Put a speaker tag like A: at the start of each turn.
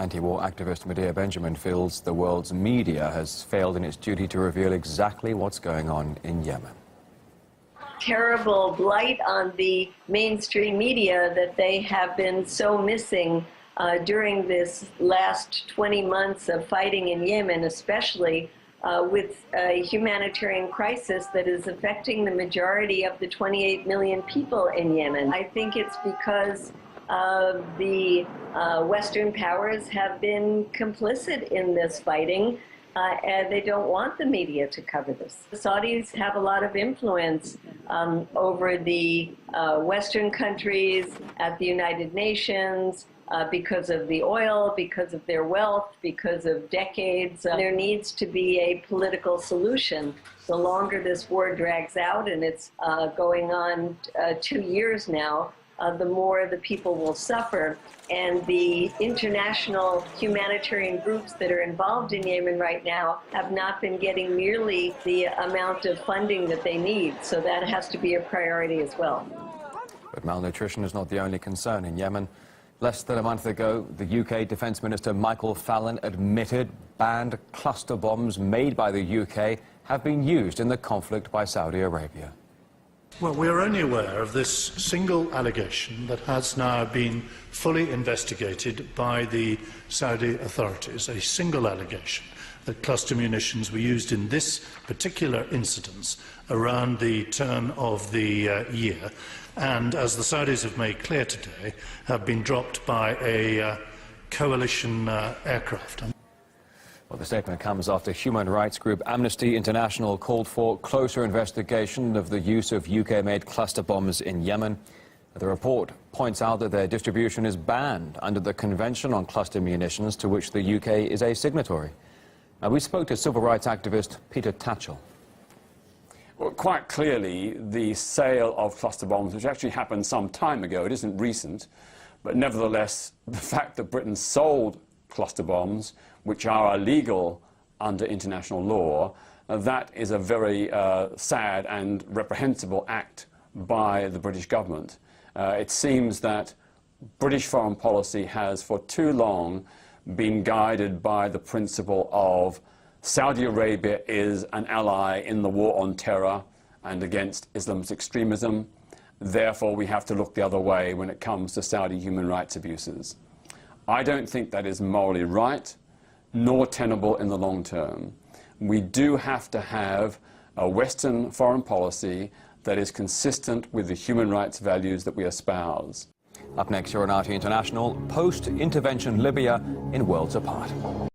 A: Anti-war activist Medea Benjamin feels the world's media has failed in its duty to reveal exactly what's going on in Yemen.
B: Terrible blight on the mainstream media that they have been so missing during this last 20 months of fighting in Yemen, especially with a humanitarian crisis that is affecting the majority of the 28 million people in Yemen. I think it's because the Western powers have been complicit in this fighting, and they don't want the media to cover this. The Saudis have a lot of influence over the Western countries, at the United Nations, because of the oil, because of their wealth, because of decades. There needs to be a political solution. The longer this war drags out, and it's going on 2 years now, the more the people will suffer. And the international humanitarian groups that are involved in Yemen right now have not been getting nearly the amount of funding that they need. So that has to be a priority as well.
A: But malnutrition is not the only concern in Yemen. Less than a month ago, the UK Defence Minister Michael Fallon admitted banned cluster bombs made by the UK have been used in the conflict by Saudi Arabia.
C: Well, we are only aware of this single allegation that has now been fully investigated by the Saudi authorities, a single allegation that cluster munitions were used in this particular incident around the turn of the year, and, as the Saudis have made clear today, have been dropped by a coalition aircraft.
A: Well, the statement comes after human rights group Amnesty International called for closer investigation of the use of UK-made cluster bombs in Yemen. The report points out that their distribution is banned under the Convention on Cluster Munitions, to which the UK is a signatory. Now, we spoke to civil rights activist Peter Tatchell.
D: Well, quite clearly, the sale of cluster bombs, which actually happened some time ago, it isn't recent, but nevertheless, the fact that Britain sold cluster bombs, which are illegal under international law, that is a very sad and reprehensible act by the British government. It seems that British foreign policy has for too long been guided by the principle of Saudi Arabia is an ally in the war on terror and against Islamist extremism. Therefore, we have to look the other way when it comes to Saudi human rights abuses. I don't think that is morally right, nor tenable in the long term. We do have to have a Western foreign policy that is consistent with the human rights values that we espouse.
A: Up next, you're on RT International, post-intervention Libya in Worlds Apart.